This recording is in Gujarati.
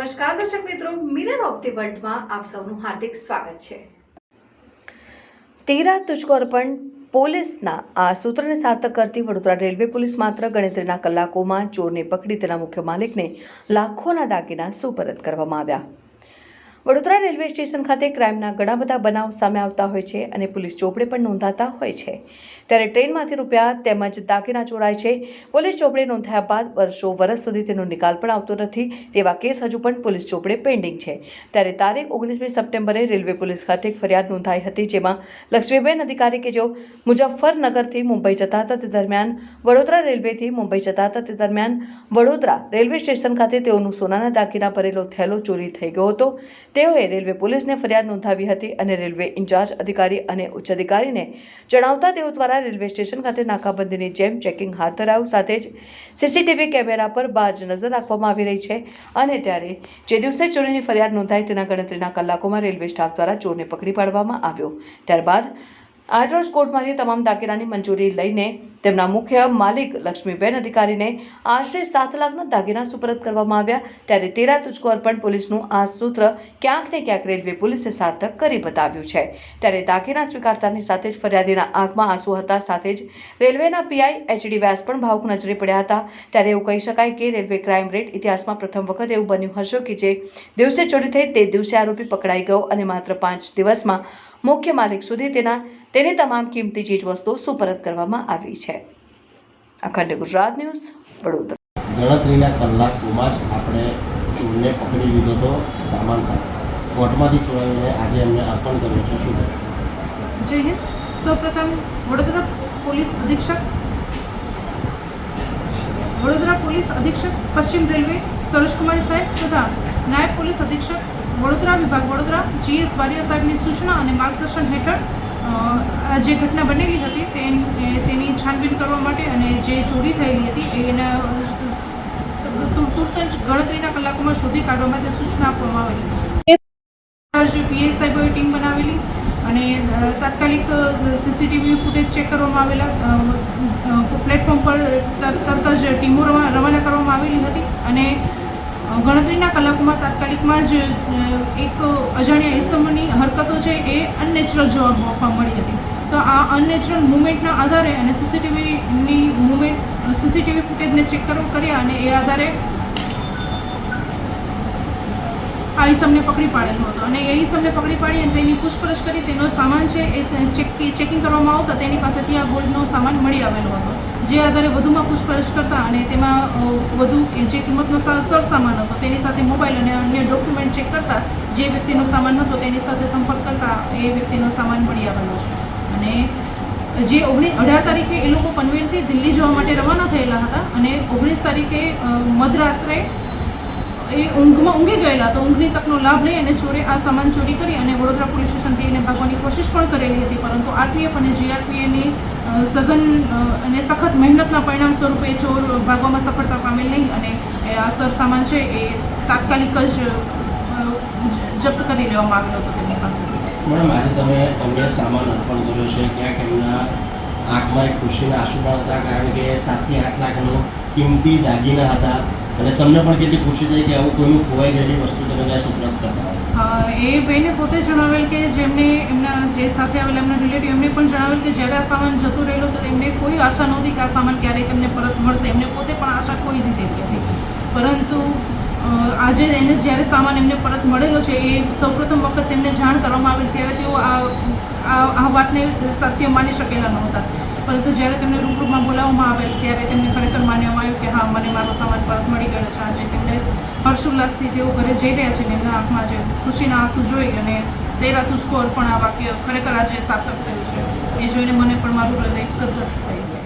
નમસ્કાર દર્શક મિત્રો, મિરર ઓફ ધી વર્લ્ડમાં આપ સૌનું હાર્દિક સ્વાગત છે। તેરા તુજકો અર્પણ પોલીસના આ સૂત્રને સાર્થક કરતી વડોદરા રેલવે પોલીસ માત્ર ગણતરીના કલાકોમાં ચોરને પકડી તેના મુખ્ય માલિકને લાખોના દાગીના સુપરત કરવામાં આવ્યા। વડોદરા રેલવે સ્ટેશન ખાતે ક્રાઇમના ઘણા બધા બનાવ સામે આવતા હોય છે અને પોલીસ ચોપડે પણ નોંધાતા હોય છે, ત્યારે ટ્રેનમાંથી રૂપિયા તેમજ દાગીના ચોરાય છે। પોલીસ ચોપડે નોંધાયા બાદ વર્ષ સુધી તેનો નિકાલ પણ આવતો નથી, તેવા કેસ હજુ પણ પોલીસ ચોપડે પેન્ડિંગ છે। ત્યારે તારીખ 19મી સપ્ટેમ્બરે રેલવે પોલીસ ખાતે એક ફરિયાદ નોંધાઈ હતી, જેમાં લક્ષ્મીબેન અધિકારી કે જેઓ મુઝફ્ફરનગરથી મુંબઈ જતા હતા તે દરમિયાન વડોદરા રેલવેથી મુંબઈ જતા હતા તે દરમિયાન વડોદરા રેલવે સ્ટેશન ખાતે તેઓનું સોનાના દાગીના ભરેલો થેલો ચોરી થઈ ગયો હતો। તેઓએ રેલવે પોલીસને ફરિયાદ નોંધાવી હતી અને રેલવે ઇન્ચાર્જ અધિકારી અને ઉચ્ચ અધિકારીને જણાવતા તેઓ દ્વારા રેલવે સ્ટેશન ખાતે નાકાબંધીની જેમ ચેકિંગ હાથ ધરાયું, સાથે જ સીસીટીવી કેમેરા પર બાજ નજર રાખવામાં આવી રહી છે। અને ત્યારે જે દિવસે ચોરીની ફરિયાદ નોંધાઈ તેના ગણતરીના કલાકોમાં રેલવે સ્ટાફ દ્વારા ચોરને પકડી પાડવામાં આવ્યો। ત્યારબાદ આજરોજ કોર્ટમાંથી તમામ દાગીનાની મંજૂરી લઈને તેમના મુખ્ય માલિક લક્ષ્મીબેન અધિકારીને આશરે 7 લાખના દાગીના સુપરત કરવામાં આવ્યા। ત્યારે તેરા તુજકો અર્પણ પોલીસનું આ સૂત્ર ક્યાંક ને ક્યાંક રેલવે પોલીસે સાર્થક કરી બતાવ્યું છે। ત્યારે દાગીના સ્વીકારતાની સાથે જ ફરિયાદીના આંખમાં આંસુ હતા, સાથે જ રેલવેના પીઆઈ એચડી વ્યાસ પણ ભાવુક નજરે પડ્યા હતા। ત્યારે એવું કહી શકાય કે રેલવે ક્રાઇમ રેટ ઇતિહાસમાં પ્રથમ વખત એવું બન્યું હશે કે જે દિવસે ચોરી થઈ તે દિવસે આરોપી પકડાઈ ગયો અને માત્ર 5 દિવસમાં મુખ્ય માલિક સુધી તેની તમામ કિંમતી ચીજવસ્તુઓ સુપરત કરવામાં આવી છે। અખંડ ગુજરાત ન્યૂઝ, વડોદરા। ગણતરીના કલાકોમાં જ આપણે ચોરને પકડી લીધો હતો સામાન સાથે, કોર્ટમાંથી ચોરાવીને આજે એમને અર્પણ કર્યો છે। શું કહે? જય હિન્દ। સૌપ્રથમ વડોદરા પોલીસ અધિક્ષક પશ્ચિમ રેલવે સરોજકુમારી સાહેબ તથા નાયબ પોલીસ અધિક્ષક વડોદરા વિભાગ વડોદરા GS બારિયા સાહેબની સૂચના અને માર્ગદર્શન હેઠળ જે ઘટના બનેલી હતી તેની છાનબીન કરવા માટે અને જે ચોરી થયેલી હતી એના તુરત જ ગણતરીના કલાકોમાં શોધી કાઢવા માટે સૂચના આપવામાં આવેલી। પીઆઈ સાહેબોએ ટીમ બનાવેલી અને તાત્કાલિક સીસીટીવી ફૂટેજ ચેક કરવામાં આવેલા, પ્લેટફોર્મ પર તરત જ ટીમો રવાના કરવામાં આવેલી હતી અને ગણતરીના કલાકોમાં તાત્કાલિકમાં જ એક અજાણ્યા ઇસમની હરકતો છે એ અનનેચરલ જોવા મળી હતી। તો આ અનનેચરલ મુવમેન્ટના આધારે અને સીસીટીવી ફૂટેજને ચેક કર્યા અને એ આધારે આ ઈસમને પકડી પાડેલો હતો અને એ ઈસમને પકડી પાડી અને તેની પૂછપરછ કરી તેનો સામાન છે એ ચેકિંગ કરવામાં આવતા તેની પાસેથી આ ગોલ્ડનો સામાન મળી આવેલો હતો, જે આધારે વધુમાં પૂછપરછ કરતા અને તેમાં વધુ જે કિંમતનો સરસામાન હતો તેની સાથે મોબાઈલ અને અન્ય ડોક્યુમેન્ટ ચેક કરતા જે વ્યક્તિનો સામાન હતો તેની સાથે સંપર્ક કરતા એ વ્યક્તિનો સામાન મળી આવેલો છે। અને જે 18 તારીખે એ લોકો પનવેલથી દિલ્હી જવા માટે રવાના થયેલા હતા અને 19 તારીખે મધરાત્રે એ ઊંઘી ગયેલા તો ઊંઘની તકનો લાભ લઈ અને ચોરે આ સામાન ચોરી કરી અને વડોદરા પોલીસ સ્ટેશનથી એને ભાગવાની કોશિશ પણ કરેલી હતી, પરંતુ આરપીએફ અને જીઆરપીએની સઘન અને સખત મહેનતના પરિણામ સ્વરૂપે ચોર ભાગવામાં સફળતા પામેલ નહીં અને આ સરસામાન છે એ તાત્કાલિક જ જપ્ત કરી લેવામાં આવેલો હતો તેમની પાસેથી। મેડમ, આજે તમે અમને સામાન અર્પણ કર્યો છે, ક્યાંક એમના આંખમાં એક ખુશીના આંસુ પણ હતા, કારણ કે 7 થી 8 લાખનો કિંમતી દાગીના હતા અને તમને પણ કેટલી ખુશી થઈ કે આવું કોઈનું ખોવાઈ ગયેલી વસ્તુ તમે ત્યાં સુપરત કરતા? એ બેને પોતે જણાવેલ કે જેમને એમના જે સાથે આવેલા એમના રિલેટિવ એમને પણ જણાવેલ કે જ્યારે આ સામાન જતો રહેલો તો તેમને કોઈ આશા નહોતી કે આ સામાન ક્યારેય તેમને પરત મળશે, એમને પોતે પણ આશા ખોઈ દીધેલી હતી, પરંતુ આજે એને જ્યારે સામાન એમને પરત મળેલો છે એ સૌપ્રથમ વખત તેમને જાણ કરવામાં આવેલ ત્યારે તેઓ આ વાતને સત્ય માની શકેલા નહોતા, પરંતુ જ્યારે તેમને રૂબરૂમાં બોલાવવામાં આવેલ ત્યારે તેમને ખરેખર માનવામાં આવ્યું કે હા, મને મારો સામાન પરત મળી ગયો છે। આજે તેમને હર્ષોલ્લાસથી તેઓ ઘરે જઈ રહ્યા છે અને એમના આંખમાં જે ખુશીના આંસુ જોઈ અને તેરા તુજકો અર્પણ આ વાક્ય ખરેખર આજે સાર્થક થયું છે એ જોઈને મને પણ મારું હૃદય ગદગદ થયું।